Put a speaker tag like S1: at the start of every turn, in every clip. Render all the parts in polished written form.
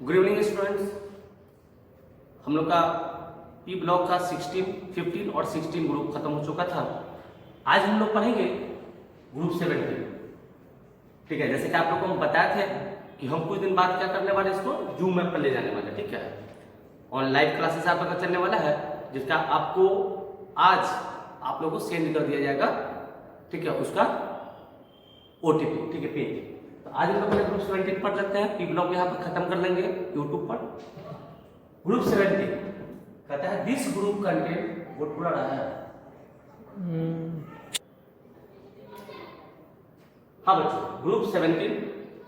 S1: Good evening students. हम लोग का पी ब्लॉक का 16, 15 और 16 ग्रुप खत्म हो चुका था। आज हम लोग पढ़ेंगे ग्रुप 17। ठीक है, जैसे कि आप लोग को हम बताए थे कि हम कुछ दिन बाद क्या करने वाले, इसको जूम ऐप पर ले जाने वाले। ठीक है, और लाइव क्लासेस आप लोग का चलने वाला है, जिसका आपको आज आप लोग को सेंड कर दिया जाएगा। ठीक है, उसका OTP। ठीक है, पेज। तो आज हम लोग ग्रुप 17 पढ़ लेते हैं। पी ब्लॉक यहाँ पर खत्म कर लेंगे यूट्यूब पर। ग्रुप 17 कहता है दिस ग्रुप कंटेन, वो पूरा रहा है। हाँ बच्चों, group 17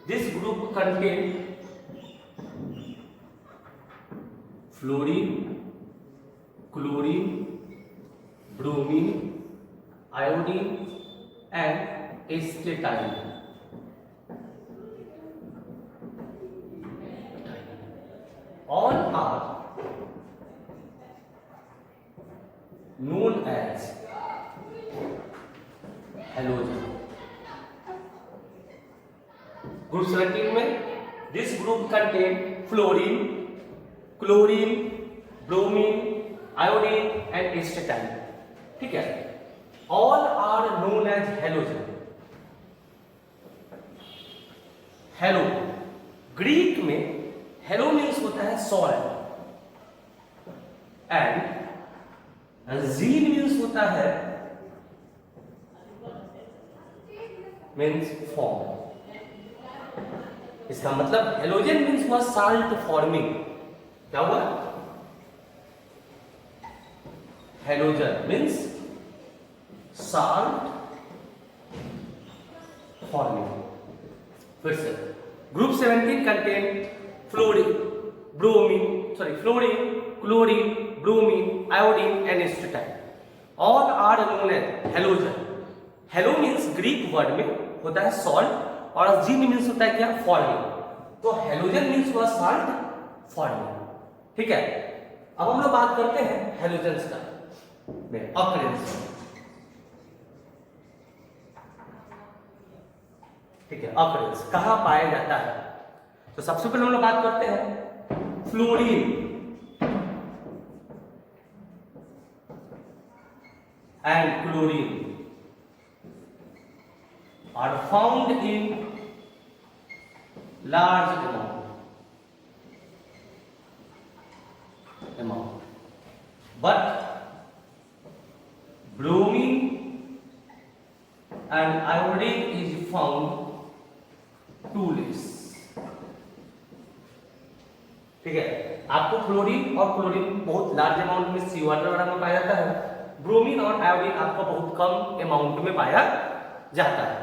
S1: this group contain fluorine, chlorine, bromine, iodine and astatine. All are known as halogen. Group 17 में this group contain fluorine, chlorine, bromine, iodine and astatine. ठीक है, all are known as halogen. Hello Greek में hello means होता है salt and gene means होता है means form. इसका मतलब हेलोजन मीन्स हुआ साल्ट फॉर्मिंग। क्या हुआ? Halogen means salt forming. फिर से group 17 contain fluorine, chlorine, bromine, iodine and astatine. All are known as halogen. Halo means Greek word में होता है सॉल्ट और जीन मीन्स होता है क्या? फॉर्मिंग। तो हेलोजन मीन्स हुआ साल्ट फॉर्मिंग। ठीक है, अब हम लोग बात करते हैं हेलोजेंस का ऑकरेंस। ठीक है, ऑकरेंस कहां पाया जाता है? तो सबसे पहले हम लोग बात करते हैं fluorine and chlorine are found in large amount, but bromine and iodine is found too less. ठीक है, आपको फ्लोरीन और क्लोरीन बहुत लार्ज अमाउंट में सी वाटर वगैरह में पाया जाता है। ब्रोमीन और आयोडीन आपको बहुत कम अमाउंट में पाया जाता है।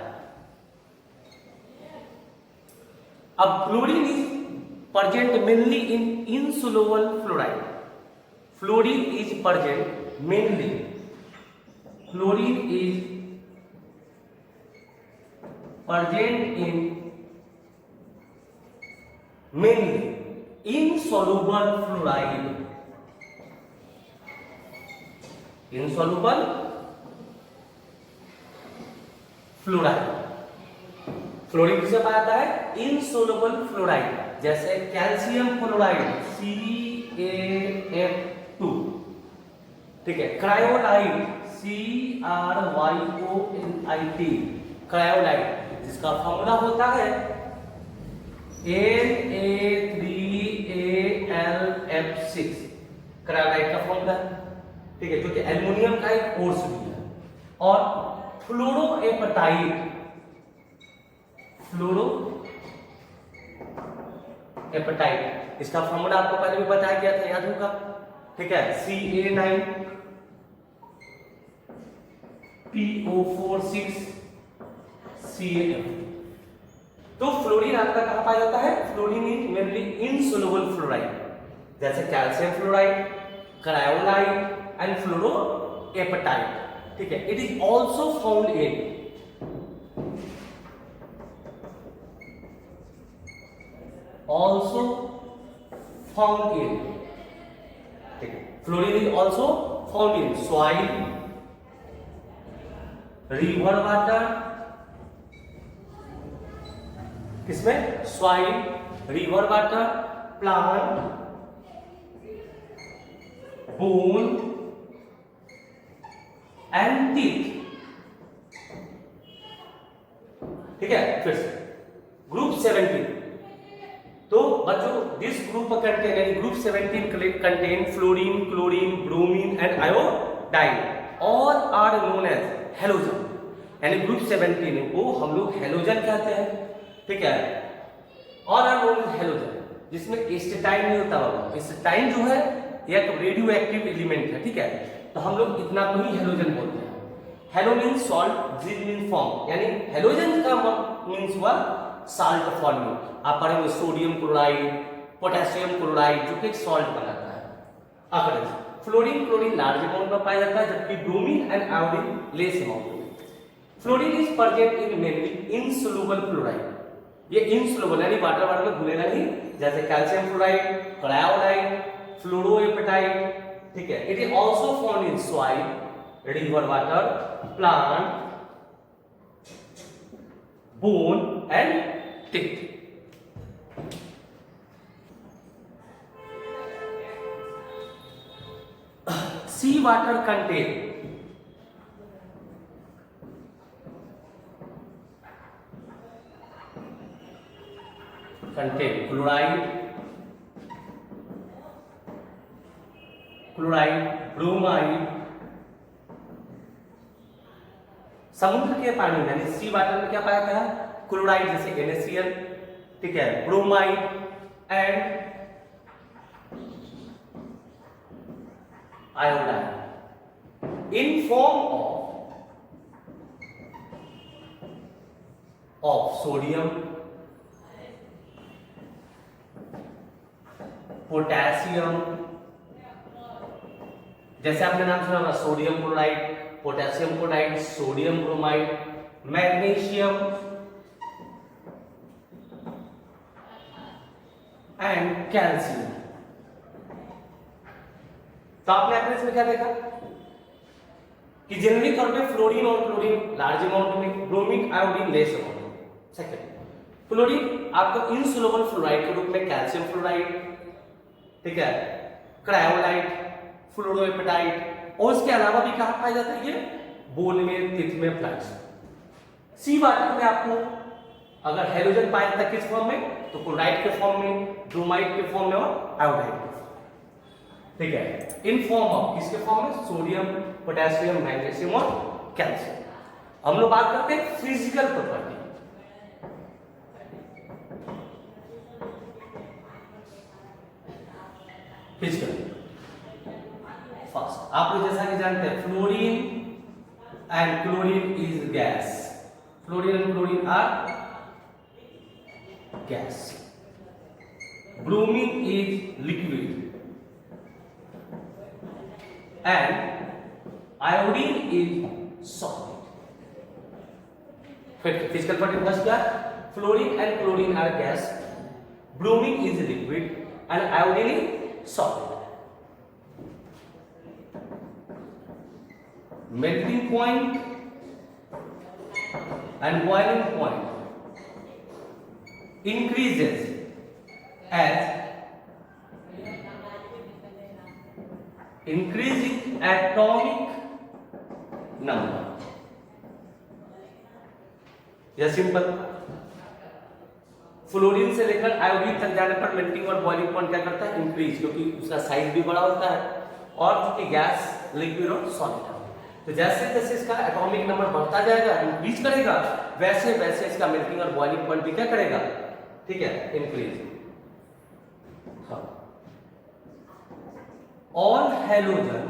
S1: अब fluorine is present mainly in insoluble fluoride. Fluorine is present mainly, fluorine is present in mainly insoluble fluoride. Insoluble fluoride. Fluorine किसे पाया जाता है? इनसोल्युबल फ्लोराइड, जैसे कैल्शियम फ्लोराइड CaF2। ठीक है, क्रायोलाइट CrYOLIT, क्रायोलाइट, जिसका फॉर्मूला होता है Na3AlF6, क्रायोलाइट का फॉर्मूला। ठीक है, क्योंकि एल्युमिनियम का एक कोर्स भी है। और फ्लोरोएपेटाइट, इसका फॉर्मूला आपको पहले भी बताया गया था, याद होगा। ठीक है, Ca9PO46 CaF। तो फ्लोरीन आपका कहां पाया जाता है? Fluorine is mainly insoluble fluoride, जैसे calcium fluoride, cryolite and fluorapatite. ठीक है, it is also found in ठीक है, fluorine is also found in soil, river water, किसमें? Soil, river water plant, bone and teeth. ठीक है, फिर से ग्रुप 17। तो बच्चों दिस ग्रुप कंटेन यानी group 17 contain fluorine, chlorine, bromine and iodine, all are known as halogen. यानी group 17 को हम लोग हेलोजन कहते हैं। ठीक है, all are known as halogen, जिसमें एस्टेटाइन नहीं होता बाबा। एस्टेटाइन जो है एक रेडियो एक्टिव एलिमेंट है। ठीक है, तो हम लोग इतना को ही हेलोजन बोलते हैं। हेलो मीन्स सॉल्ट, जिन मीन फॉर्म, यानी हेलोजन का मीन्स हुआ साल्ट फॉर्म में। आप पढ़ेंगे सोडियम क्लोराइड, पोटेशियम क्लोराइड, जो कि एक सॉल्ट बनाता है। अगर फ्लोरीन, क्लोरीन लार्ज अमाउंट में पाया जाता है, जबकि bromine and iodine less amount में। Fluorine is present in mainly insoluble chloride. ये इनसोल्यूबल यानी वाटर वाटर में घुलेगा नहीं, जैसे कैल्शियम क्लोराइड, क्रायोडाइन, फ्लोरोएपेटाइट। ठीक है, it is also found in soil, river water, plant, bone and teeth. Sea water contain chloride, bromide. समुद्र के पानी में यानी सी वाटर में क्या पाया गया है? क्लोराइड, जैसे NaCl। ठीक है, bromide and iodine in form of sodium, potassium, जैसे आपने नाम सुना होगा sodium chloride, potassium chloride, sodium bromide, magnesium and calcium. तो आपने अपने इसमें क्या देखा कि जनरली तौर पे फ्लोरीन और क्लोरीन लार्ज अमाउंट में, ब्रोमीन, आयोडीन लेस अमाउंट में। सेकंड, फ्लोरीन आपको इनसोल्यूबल फ्लोराइड के रूप में कैल्शियम फ्लोराइड, ठीक है, क्रायोलाइट, फ्लोरोएपेटाइट, और इसके अलावा भी कहां पाया जाता है? ये बोन में, टीथ में, फ्लैक्स। सी वाटर में आपको अगर हेलोजन पाया जाता है किस फॉर्म में? तो क्लोराइड के फॉर्म में, ब्रोमाइड के फॉर्म में और आयोडाइड के फॉर्म में। ठीक है, इन फॉर्म ऑफ किसके फॉर्म में? सोडियम, पोटेशियम, मैग्नीशियम और कैल्शियम। हम लोग बात करते हैं फिजिकल प्रॉपर्टी। फिजिकल फर्स्ट, आप लोग जैसा कि जानते हैं fluorine and chlorine is gas. Fluorine and chlorine are gas. Bromine is liquid and iodine is solid. फिर फिजिकल प्रॉपर्टी फर्स्ट क्या? Fluorine and chlorine are gas, bromine is liquid and iodine is solid. Melting point and boiling point increases as increasing atomic number. यह simple. Fluorine से लेकर iodine तक जाने पर melting और boiling point क्या करता है? इंक्रीज, क्योंकि उसका साइज भी बड़ा होता है और चूंकि गैस, लिक्विड और सॉलिड है। तो जैसे जैसे इसका एटॉमिक नंबर बढ़ता जाएगा, इंक्रीज करेगा, वैसे वैसे इसका मेल्टिंग और बॉइलिंग पॉइंट भी क्या करेगा? ठीक है, इंक्रीज। हाँ, ऑल हेलोजन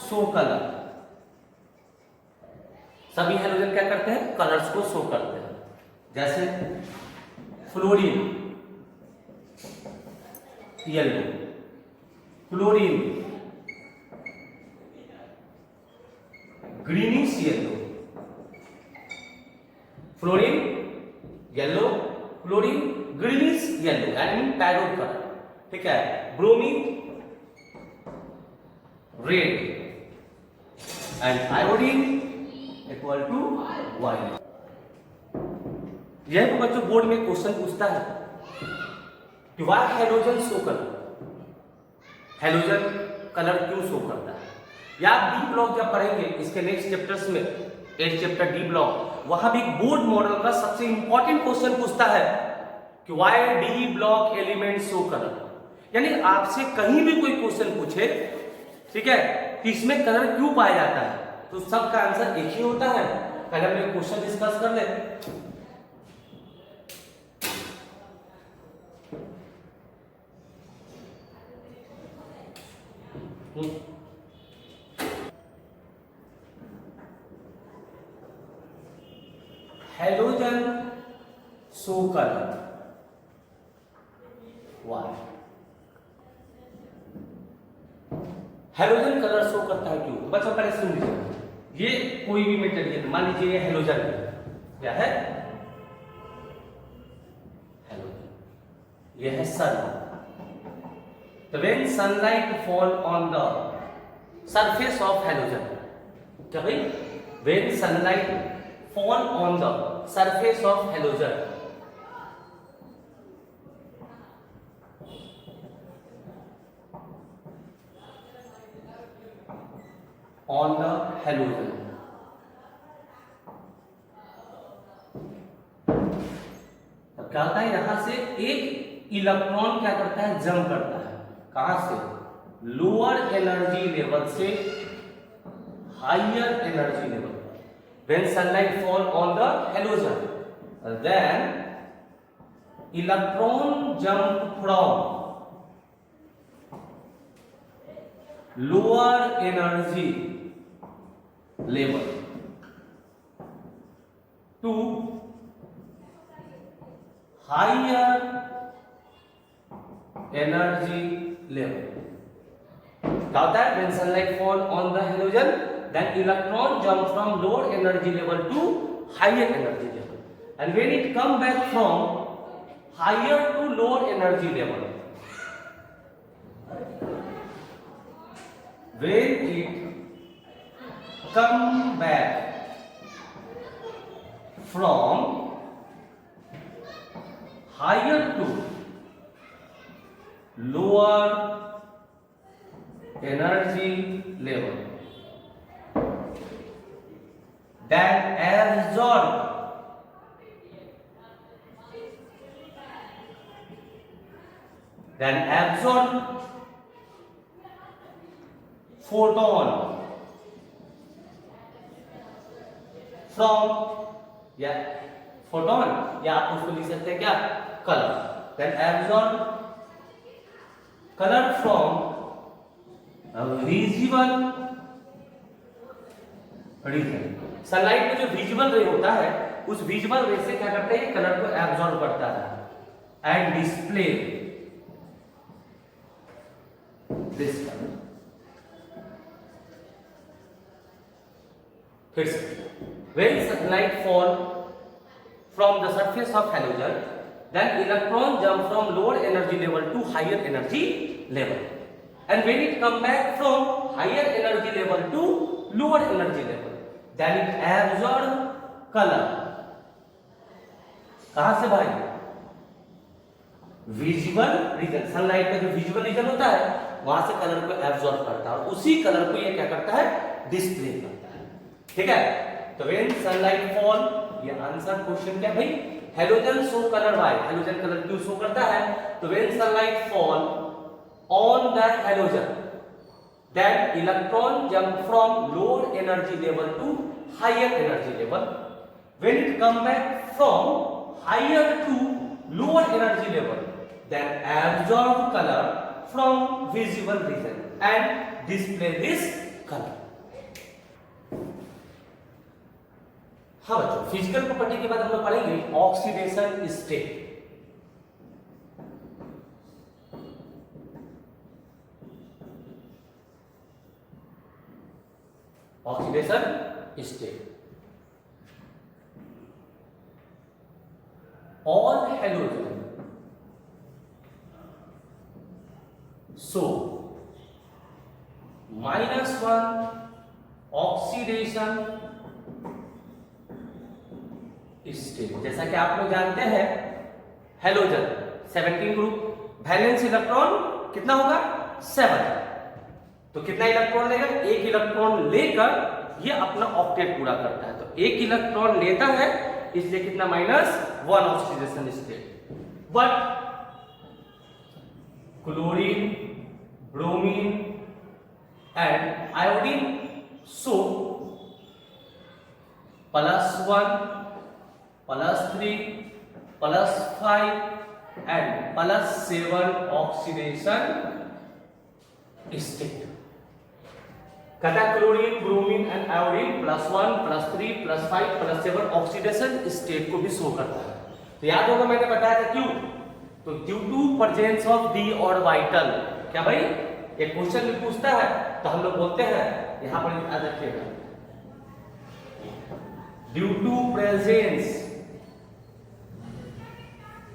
S1: शो कलर। सभी हेलोजन क्या करते हैं? कलर्स को शो करते हैं। जैसे fluorine yellow, chlorine greenish yellow, fluorine yellow, chlorine greenish yellow यानी पैरोट कलर। ठीक है, bromine red and iodine equal to white. यह भी बच्चों बोर्ड में क्वेश्चन पूछता है कि why halogen show colour, halogen colour क्यों शो करता है। या आप डी ब्लॉक जब पढ़ेंगे इसके नेक्स्ट चैप्टर्स में, 8 चैप्टर डी ब्लॉक, वहां भी बोर्ड मॉडल का सबसे इंपॉर्टेंट क्वेश्चन पूछता है कि why D block element show colour. यानी आपसे कहीं भी कोई क्वेश्चन पूछे, ठीक है, कि इसमें कलर क्यों पाया जाता है, तो सबका आंसर एक ही होता है। पहले हम लोग क्वेश्चन डिस्कस कर ले। Halogen show colour why, halogen colour show करता है क्यों। बच्चों पहले सुन लीजिए, ये कोई भी मेटेरियल, मान लीजिए ये हेलोजन है, क्या है हेलोजन, ये है सन। तो when sunlight fall on the surface of halogen, क्या भाई, when sunlight fall on the surface of halogen, on the halogen, तब क्या होता है, यहां से एक इलेक्ट्रॉन क्या करता है, जंप करता है, कहां से, लोअर एनर्जी लेवल से higher energy level. When sunlight fall on the halogen, then electron jump from lower energy level to higher energy level। क्या होता है, when sunlight fall on the halogen, then electron jump from lower energy level to higher energy level, and when it come back from higher to lower energy level, when it come back from higher to lower energy level, that absorb photon from, या photon, या आप उसको लिख सकते हैं क्या, colour, then absorb color from a visible region। Sunlight में जो विजुअल रे होता है, उस विजुअल रे से क्या करते हैं, कलर को एब्जॉर्ब करता है एंड डिस्प्ले दिस कलर। फिर से, when sunlight fall from the surface of halogen, then electron jump from lower energy level to higher energy level, and when it come back from higher energy level to lower energy level, then it absorb color। कहां से भाई, visual reason, sunlight का जो visual reason होता है वहां से colour को एब्जॉर्ब करता है, और उसी कलर को ये क्या करता है, डिस्प्ले करता है। ठीक है, तो व्हेन सनलाइट फॉल, ये आंसर क्वेश्चन क्या भाई, halogen show colour why, halogen colour क्यों शो करता है, तो when sunlight fall on the halogen, then electron jump from lower energy level to higher energy level, when it come back from higher to lower energy level, then absorb color from visible region and display this color। हाँ बच्चों, physical property के बाद हम लोग पढ़ेंगे oxidation state. Oxidation state, all halogen so -1 oxidation state. जैसा कि आप लोग जानते हैं हेलोजन 17 ग्रुप, वैलेंस इलेक्ट्रॉन कितना होगा 7, तो कितना इलेक्ट्रॉन लेगा, एक इलेक्ट्रॉन लेकर ये अपना ऑक्टेट पूरा करता है, तो एक इलेक्ट्रॉन लेता है इसलिए कितना -1 oxidation state. But chlorine, bromine and iodine so +1, +3, +5 and +7 oxidation state. कहता chlorine, bromine and iodine +1, +3, +5, +7 oxidation state को भी शो करता है। तो याद होगा मैंने बताया था क्यों, तो due to presence of d orbital. क्या भाई, एक क्वेश्चन भी पूछता है तो हम लोग बोलते हैं, यहां पर याद रखिएगा, due to presence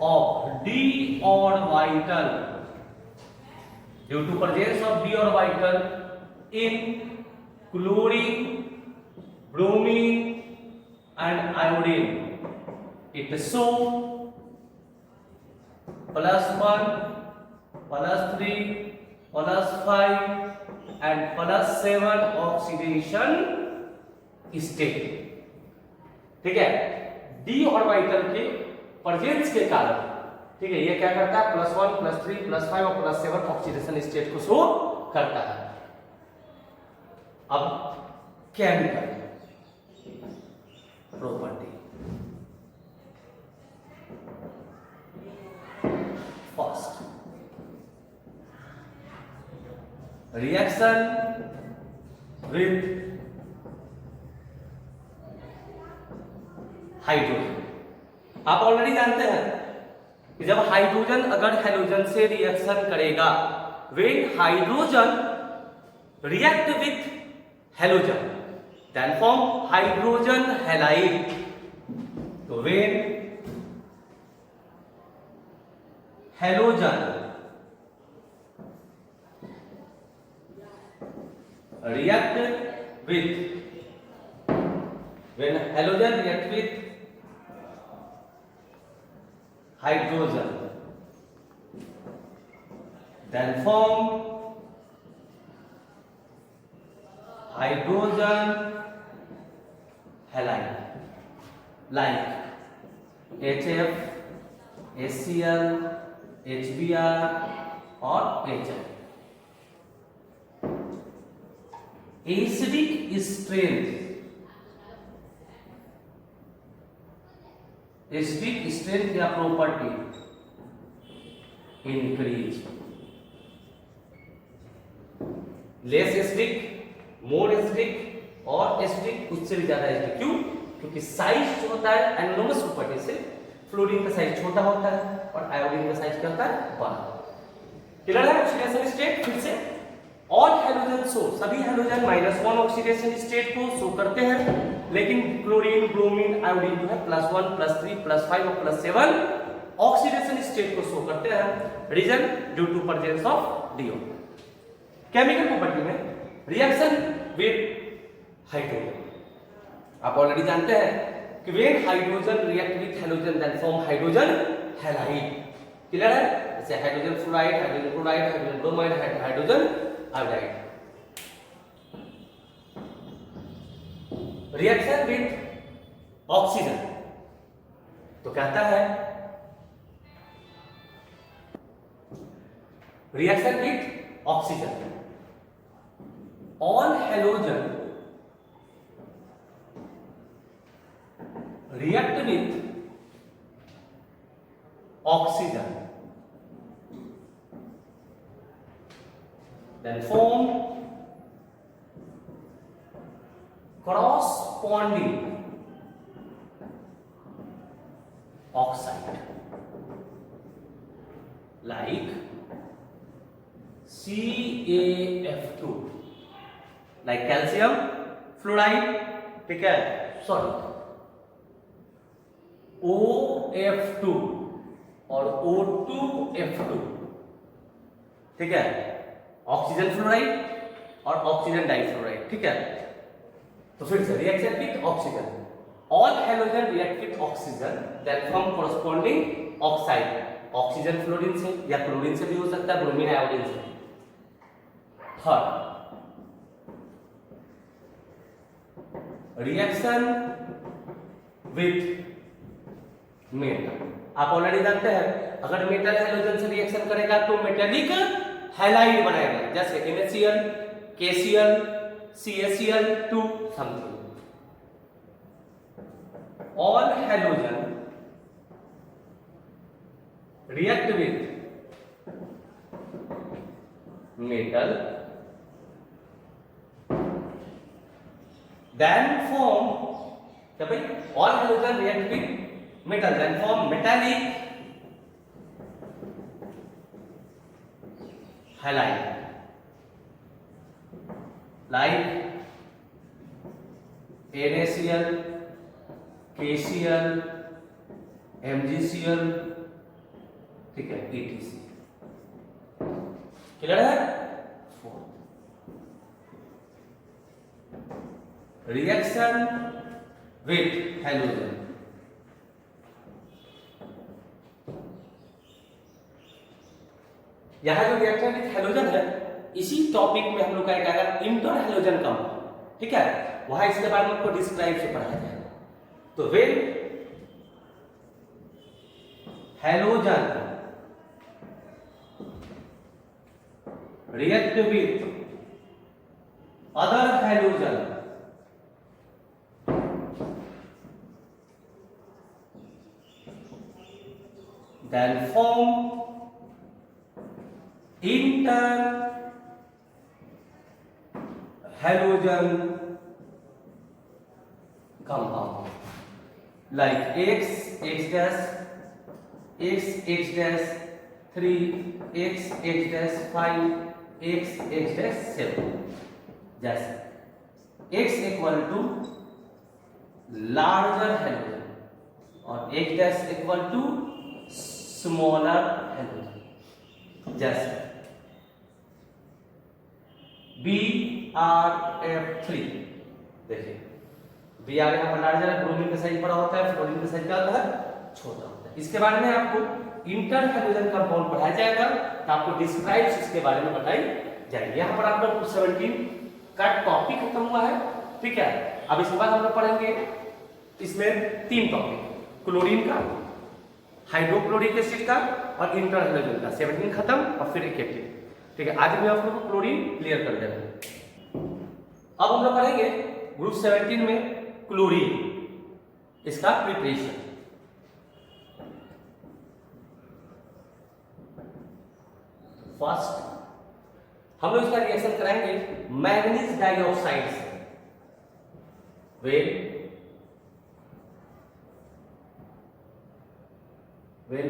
S1: of d orbital, due to presence of d orbital in chlorine, bromine and iodine, it show +1, +3, +5 and +7 oxidation state. ठीक है, डी ऑर्बिटल के प्रेजेंस के कारण, ठीक है, ये क्या करता है +1, +3, +5 और +7 ऑक्सीडेशन स्टेट को शो करता है। अब chemical property, first reaction with hydrogen. आप ऑलरेडी जानते हैं कि जब हाइड्रोजन अगर हेलोजन से रिएक्शन करेगा, when hydrogen react with halogen then form hydrogen halide. तो when halogen react with, when halogen react with hydrogen then form hydrogen halide like HF, HCl, HBr और HF। एसिडिक स्ट्रेंथ या property increase, less acidic, more acidic और acidic उससे भी ज्यादा acidic. क्यों? क्योंकि size जो होता है एनोमस प्रॉपर्टी से, फ्लोरीन का साइज छोटा होता है और आयोडीन का साइज क्या होता है बड़ा। क्लियर है? ऑक्सीडेशन स्टेट फिर से ऑल हेलोजन शो, सभी हेलोजन -1 ऑक्सीडेशन स्टेट को शो करते हैं, लेकिन क्लोरीन, ब्रोमीन, आयोडीन जो है +1, +3, +5 और +7 ऑक्सीडेशन स्टेट को शो करते हैं। Reason due to presence of d o. Chemical property में रिएक्शन विद हाइड्रोजन, आप ऑलरेडी जानते हैं कि when hydrogen react with halogen then form hydrogen halide. Clear है? जैसे hydrogen fluoride, hydrogen chloride, hydrogen bromide, hydrogen iodide. Reaction with oxygen, तो कहता है reaction with oxygen, all halogen react with oxygen then form corresponding oxide like CaF2, like calcium fluoride, ठीक है, sorry OF2 और O2F2, ठीक है, oxygen fluoride और oxygen difluoride. ठीक है, तो फिर से reaction with oxygen, all halogen react with oxygen then form corresponding oxide. Oxygen fluorine से या क्लोरीन से भी हो सकता है, ब्रोमीन आयोडीन से। Third, reaction with metal. आप ऑलरेडी जानते हैं अगर मेटल हैलोजन से रिएक्शन करेगा तो मेटेलिक हैलाइड बनाएगा, जैसे NaCl, KCl, CaCl2 something. All halogen react with metal then form, क्या भाई, all halogen react with metal then form metallic halide like NaCl, KCl, MgCl, ठीक है, ETC। क्लियर है? रिएक्शन विथ हैलोजन, यहां जो reaction with halogen है इसी topic में हम लोग का एक आएगा इंटर हैलोजन कंपाउंड, ठीक है, वहां इसके बारे में आपको डिस्क्राइब से पढ़ाया जाएगा। तो when halogen react with other halogen then form inter halogen compound like X, X dash, X, X dash 3, X, X dash 5, X, X dash 7, जैसे X equal to larger halogen और X dash equal to smaller halogen, जैसे BrF3। देखिए Br यहाँ पर larger है, bromine का size बड़ा होता है, फ्लोरीन का साइज क्या होता है, छोटा होता है। इसके बारे में आपको इंटर हैलोजन कंपाउंड पढ़ाया जाएगा, तो आपको डिस्क्राइब इसके बारे में बताई जाएगी। यहाँ पर आप लोग 17 का टॉपिक खत्म हुआ है, ठीक है। अब इसके बाद हम लोग पढ़ेंगे इसमें 3 टॉपिक, क्लोरीन का, हाइड्रोक्लोरिक एसिड का और इंटर हैलोजन का। 17 खत्म और फिर 81, ठीक है। आज मैं आप लोग को क्लोरीन क्लियर कर देंगे। अब हम लोग पढ़ेंगे ग्रुप 17 में क्लोरीन, इसका प्रिपरेशन। फर्स्ट हम लोग इसका रिएक्शन कराएंगे मैग्नीज डाइऑक्साइड से। when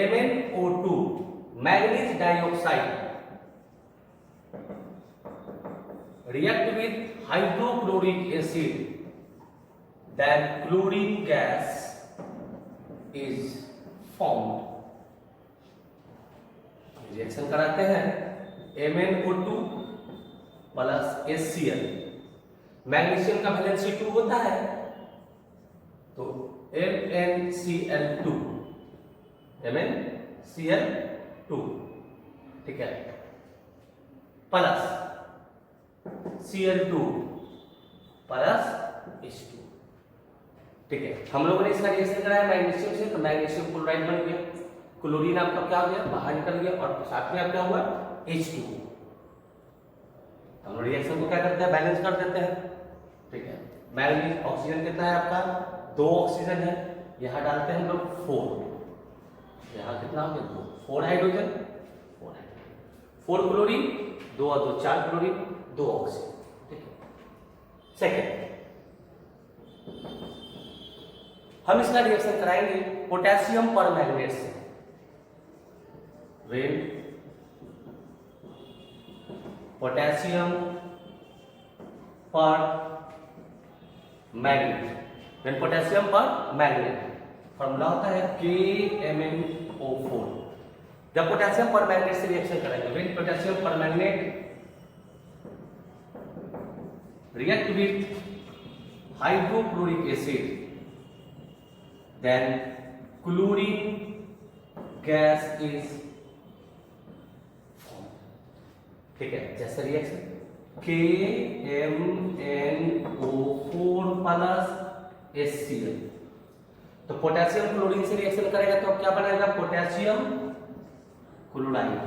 S1: MnO2 manganese dioxide react with hydrochloric acid, then chlorine gas is formed। Reaction कराते हैं MnO2 प्लस HCl, मैग्नीशियम का वैलेंसी 2 होता है तो MnCl2, ठीक है, प्लस Cl2 प्लस H2, ठीक है। हम लोगों ने इसका रिएक्शन कराया मैग्नीशियम से, तो मैग्नीशियम क्लोराइड बन गया, क्लोरीन आपका क्या हो गया, बाहर निकल गया और साथ में आप क्या हुआ H2। हम लोग रिएक्शन को क्या करते हैं, बैलेंस कर देते हैं, ठीक है। मैग्नीज ऑक्सीजन कितना है आपका, 2 ऑक्सीजन है, यहाँ डालते हैं हम लोग 4, यहाँ कितना हो गया 2, 4 हाइड्रोजन, 4 क्लोरीन, 2 और 2 4 क्लोरीन, 2 ऑक्सीजन, ठीक है। सेकेंड हम इसका रिएक्शन कराएंगे पोटेशियम पर मैग्नेट से। when पोटेशियम पर मैग्नेट, when पोटेशियम पर मैग्नेट, फॉर्मूला होता है KMnO4। जब पोटेशियम पर मैग्नेट से रिएक्शन करेंगे, when पोटेशियम पर magnet react with hydrochloric acid, then chlorine gas is formed. ठीक है, जैसा रिएक्शन KMnO4 प्लस HCl, तो पोटेशियम क्लोरीन से रिएक्शन करेगा तो क्या बनेगा, पोटेशियम क्लोराइड।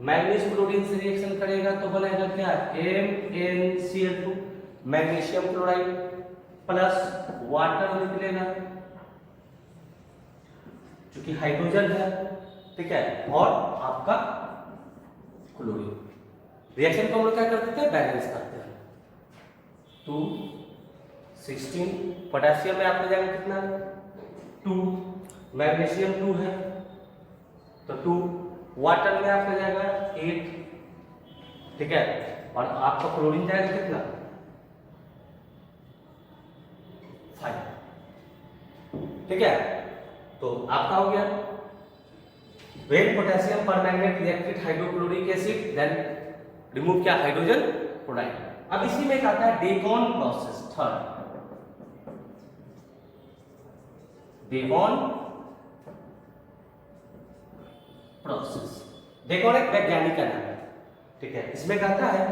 S1: मैग्नीज क्लोरीन से रिएक्शन करेगा तो बनेगा क्या, MnCl2 magnesium chloride plus water निकलेगा क्योंकि हाइड्रोजन है, ठीक है, और आपका क्लोरीन। रिएक्शन को हम लोग क्या करते थे, बैलेंस करते हैं। 2 16 पोटेशियम में आपको जाएगा कितना, 2, मैग्नीशियम 2 है तो 2, वाटर में आपका जाएगा 8, ठीक है, और आपका क्लोरीन जाएगा कितना, 5, ठीक है। तो आपका हो गया when potassium permanganate react with hydrochloric acid then remove क्या, हाइड्रोजन क्लोराइड। अब इसी में आता है डेकॉन प्रोसेस, थर्ड डेकॉन प्रोसेस। डेकॉन एक वैज्ञानिक का नाम है, ठीक है। इसमें कहता है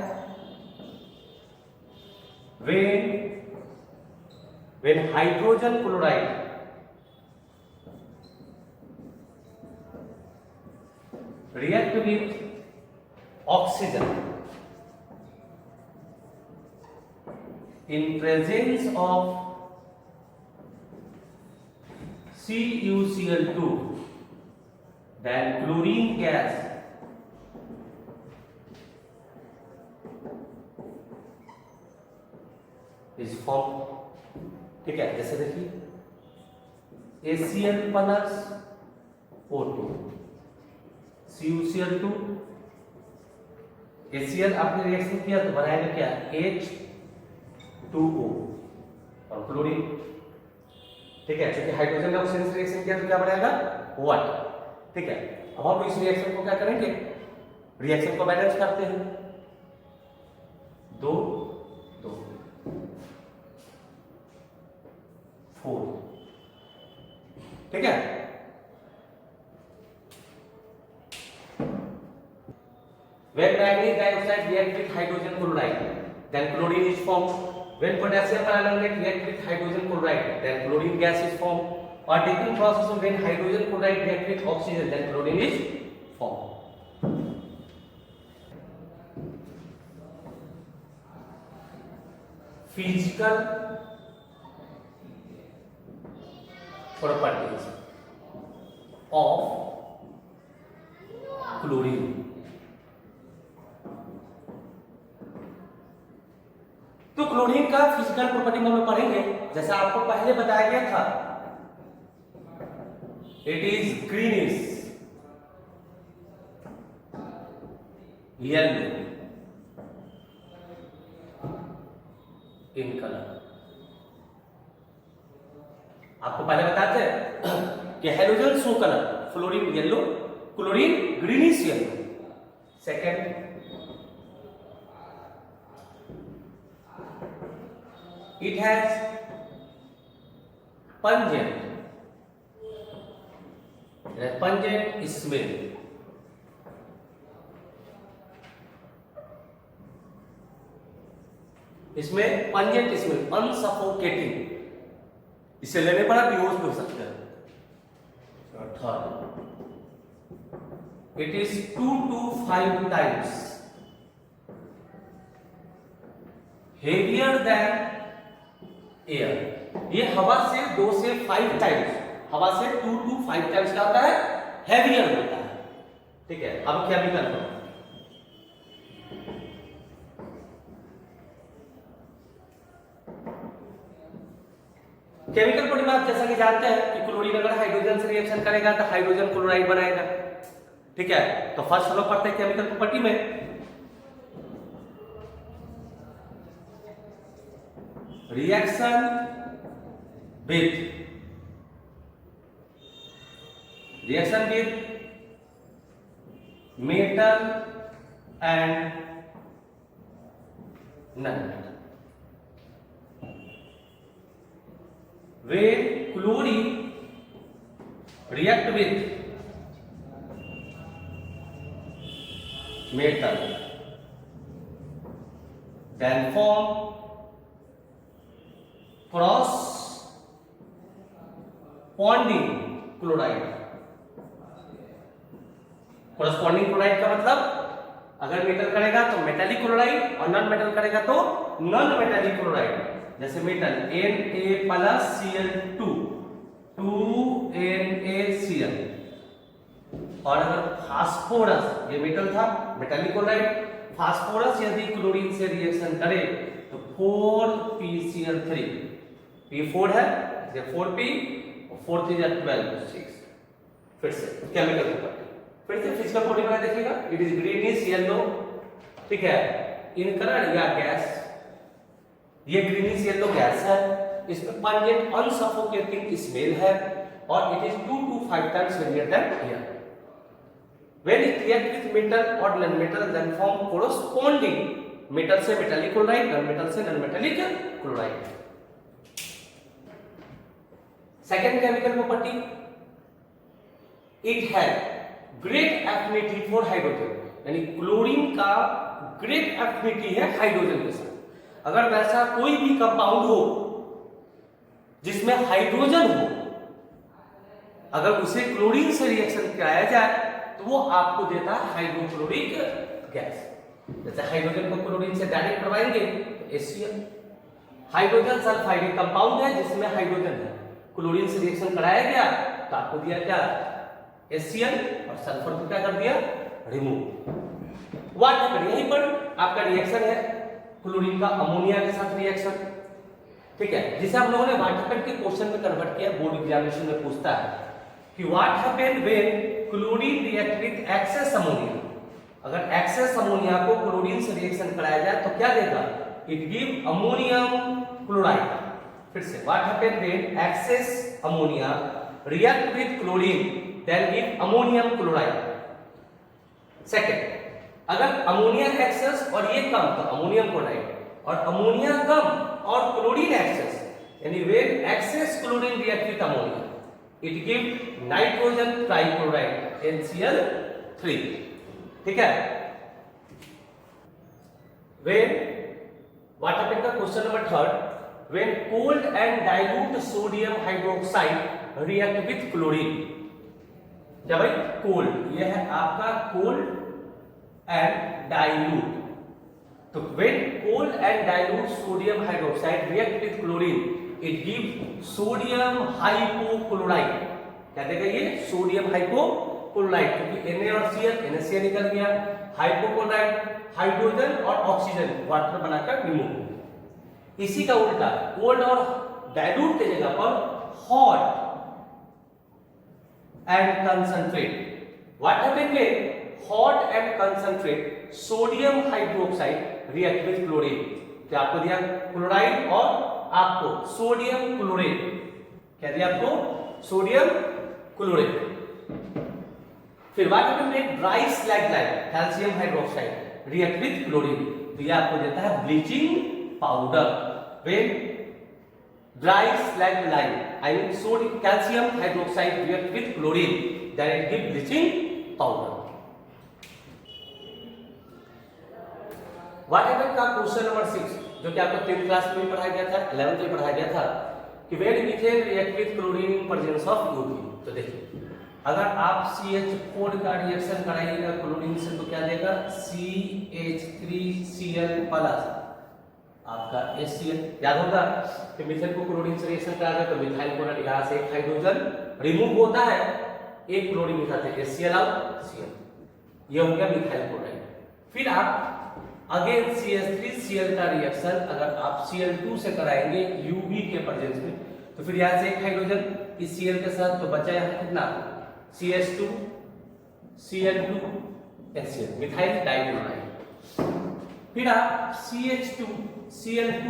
S1: when hydrogen chloride react with oxygen in presence of CuCl2 then chlorine gas is formed, ठीक है। जैसे देखिए ACl plus O2 CuCl2 HCl आपने रिएक्शन किया तो बनाएगा क्या, H2O और क्लोरीन, ठीक है, क्योंकि हाइड्रोजन ने ऑक्सीजन से रिएक्शन किया तो क्या बनाएगा, वाटर, ठीक है। अब हम इस रिएक्शन को क्या करेंगे, रिएक्शन को बैलेंस करते हैं, 2 2 4, ठीक है। When manganese dioxide react with hydrogen chloride, then chlorine is formed. When potassium permanganate react with hydrogen chloride, then chlorine gas is formed. Or taking process of when hydrogen chloride react with oxygen, then chlorine is formed. Physical properties of chlorine. तो chlorine का physical property में हम लोग पढ़ेंगे, जैसा आपको पहले बताया गया था, it is greenish yellow in colour. आपको पहले बताते हैं कि hydrogen so colour, fluorine yellow, chlorine greenish yellow. Second, it has pungent smell, इसमें पंजेंट स्मेल, अनसफोकेटिंग, इसे लेने पर आप बेहोश हो सकते हैं। Third, it is 2 to 5 times heavier than air. ये हवा से 2 से 5 टाइम्स, हवा से 2 to 5 टाइम्स क्या होता है, हैवियर होता है, ठीक है। अब केमिकल प्रॉपर्टी में आप जैसा कि जानते हैं कि क्लोरीन अगर हाइड्रोजन से रिएक्शन करेगा तो हाइड्रोजन क्लोराइड बनाएगा, ठीक है। तो फर्स्ट हम लोग पढ़ते हैं केमिकल प्रॉपर्टी में, reaction with metal and non-metal, when chlorine react with metal then form corresponding chloride। corresponding chloride का मतलब अगर मेटल करेगा तो मेटालिक क्लोराइड और नॉन मेटल करेगा तो नॉन मेटालिक क्लोराइड। जैसे मेटल Na+Cl2 2NaCl, और अगर फास्फोरस, ये मेटल था मेटालिक क्लोराइड, फास्फोरस यदि क्लोरीन से रिएक्शन करे तो 4PCl3, P4 है, ये 4P और 4 3 12 6। फिर से केमिकल ऊपर, फिर से फिजिकल बॉडी में देखिएगा, इट इज ग्रीनिश येलो, ठीक है, इन कलर या गैस, ये ग्रीनिश येलो गैस है, इसमें पंजेंट अनसफोकेटिंग स्मेल है और it is 2 to 5 times heavier than air। When it react with metal or non-metal then form corresponding, metal से metallic chloride, non-metal से non-metallic chloride। Second chemical property, it has great affinity for hydrogen, यानी chlorine का great affinity है hydrogen के साथ। अगर वैसा कोई भी कंपाउंड हो जिसमें हाइड्रोजन हो, अगर उसे क्लोरीन से रिएक्शन कराया जाए तो वो आपको देता है हाइड्रोक्लोरिक गैस। जैसे हाइड्रोजन को क्लोरीन से डायरेक्ट करवाएंगे तो HCl, हाइड्रोजन सल्फाइड कंपाउंड है जिसमें हाइड्रोजन है, क्लोरीन से रिएक्शन कराया गया तो आपको दिया क्या HCl और सल्फर को क्या कर दिया रिमूव। वाटर पर यहीं पर आपका रिएक्शन है क्लोरीन का अमोनिया के साथ रिएक्शन, ठीक है, जिसे हम लोगों ने वाटर के क्वेश्चन में कन्वर्ट किया, बोर्ड एग्जामिनेशन में पूछता है कि what happen when chlorine react with excess ammonia. अगर एक्सेस अमोनिया को क्लोरीन से रिएक्शन कराया जाए तो क्या देगा, इट गिव अमोनियम क्लोराइड। फिर से what happen when excess ammonia react with chlorine then give ammonium chloride. Second, अगर अमोनिया एक्सेस और ये कम तो अमोनियम क्लोराइड, और अमोनिया कम और क्लोरीन एक्सेस, यानी when excess chlorine react with ammonia it give nitrogen trichloride NCl3, ठीक है। व्हेन व्हाट हैपेन का question number third, when cold and dilute sodium hydroxide react with chlorine. क्या भाई, cold, ये है आपका कोल्ड एंड डाइल्यूट, तो when cold and dilute sodium hydroxide react with chlorine it give sodium hypochloride. क्या देगा ये सोडियम हाइपोक्लोराइड, क्योंकि Na और Cl, NaCl निकल गया, हाइपोक्लोराइड हाइड्रोजन और ऑक्सीजन वाटर बनाकर रिमूव। इसी का उल्टा कोल्ड और डाइल्यूट के जगह पर hot and concentrate, what happen when hot and concentrate sodium hydroxide react with chlorine, तो आपको दिया क्लोराइड और आपको सोडियम क्लोरेट, क्या दिया आपको सोडियम क्लोरेट। फिर what happen when dry slaked lime calcium hydroxide react with chlorine, तो ये आपको देता है bleaching powder. When dry slaked lime I mean sodium calcium hydroxide react with chlorine then it give bleaching powder. What happen का question number 6 जो कि आपको 10th class में पढ़ाया गया था, 11th में पढ़ाया गया था कि when methane react with chlorine in presence of U3। तो देखिए अगर आप CH4 का रिएक्शन कराइएगा क्लोरीन से तो क्या देगा CH3Cl प्लस आपका HCl। याद होगा कि मीथेन को क्लोरीन से रिएक्शन कराया तो मिथाइल क्लोराइड, यहां से एक हाइड्रोजन रिमूव होता है, एक क्लोरीन मिलाते हैं HCl और Cl, ये हो गया मिथाइल क्लोराइड। फिर आप अगेन CH3Cl का रिएक्शन अगर आप Cl2 से कराएंगे UV के प्रेजेंस में तो फिर यहां से एक हाइड्रोजन इस Cl के साथ तो बचा यहां कितना CH2 Cl2 HCl methyl dichloride. फिर आप CH2 Cl2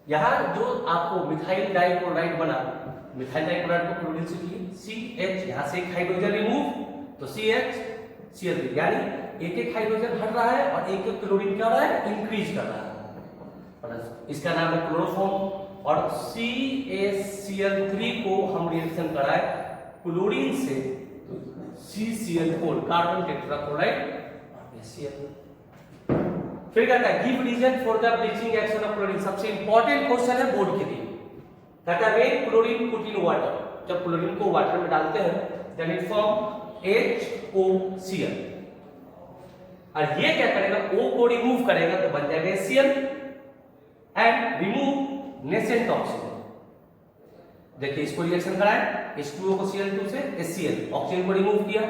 S1: यहां जो आपको मिथाइल डाइक्लोराइड बना, मिथाइल डाइक्लोराइड को क्लोरीन से लिए CH, यहां से एक हाइड्रोजन रिमूव तो CH Cl, यानी एक एक हाइड्रोजन हट रहा है और एक एक क्लोरीन क्या हो रहा है इंक्रीज कर रहा है। इसका नाम है क्लोरोफॉर्म और CaCl3 को हम रिएक्शन कराए क्लोरीन से CCl4 कार्बन टेट्राक्लोराइड HCl। फिर कहता है give reason for the bleaching action of chlorine. सबसे इंपॉर्टेंट क्वेश्चन है बोर्ड के लिए। कहता है when chlorine put in water, जब क्लोरीन को वाटर में डालते हैं देन इट फॉर्म HOCl, और ये क्या करेगा O को रिमूव करेगा तो बन जाएगा HCl and remove nascent oxygen. देखिए इसको रिएक्शन कराए H2O को Cl2 से HCl, ऑक्सीजन को रिमूव किया,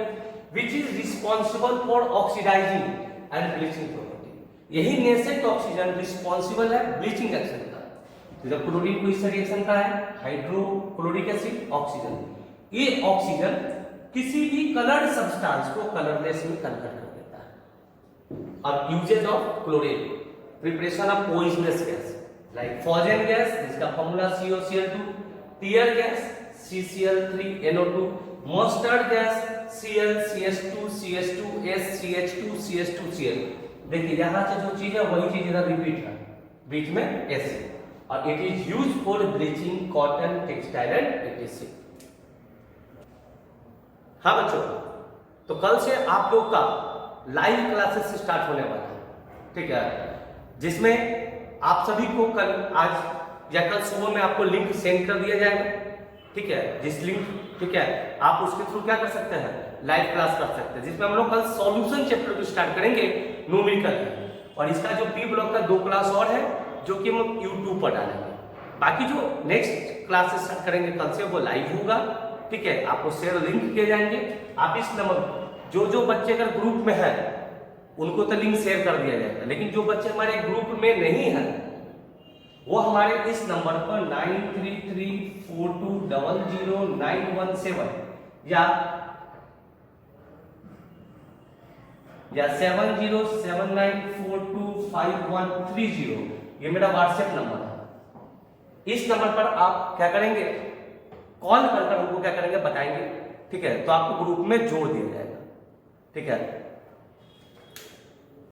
S1: which is responsible for oxidizing and bleaching property. यही नेसेंट ऑक्सीजन रिस्पॉन्सिबल है ब्लीचिंग एक्शन का। तो जब क्लोरीन को इससे रिएक्शन कराए हाइड्रोक्लोरिक एसिड ऑक्सीजन, ये ऑक्सीजन किसी भी कलर्ड सब्सटेंस को कलरलेस में कन्वर्ट कर देता है। अब usages of chlorine, preparation of poisonous gas like phosgene gas जिसका formula COCl2, tear gas CCl3NO2, mustard gas Cl CH2 CH2 S CH2 CH2Cl। देखिए यहां से जो चीज है वही चीज इधर रिपीट है, बीच में S, और it is use for bleaching cotton textile and etc। हाँ बच्चों, तो कल से आप लोग का लाइव क्लासेस स्टार्ट होने वाला है, ठीक है, जिसमें आप सभी को कल आज या कल सुबह में आपको लिंक सेंड कर दिया जाएगा, ठीक है, जिस लिंक, ठीक है, आप उसके थ्रू क्या कर सकते हैं लाइव क्लास कर सकते हैं, जिसमें हम लोग कल सॉल्यूशन चैप्टर को स्टार्ट करेंगे न्यूमेरिकल, और इसका जो पी ब्लॉक का 2 क्लास और है जो कि हम यूट्यूब पर डालेंगे। बाकी जो नेक्स्ट क्लासेस स्टार्ट करेंगे कल से वो लाइव होगा, ठीक है, आपको शेयर लिंक किए जाएंगे। आप इस नंबर जो बच्चे अगर ग्रुप में है उनको तो लिंक शेयर कर दिया जाएगा, लेकिन जो बच्चे हमारे ग्रुप में नहीं है वो हमारे इस नंबर पर 9334200917 या 7079425130, ये मेरा व्हाट्सएप नंबर है। इस नंबर पर आप क्या करेंगे कॉल कर हमको क्या करेंगे बताएंगे, ठीक है, तो आपको ग्रुप में जोड़ दिया जाएगा, ठीक है।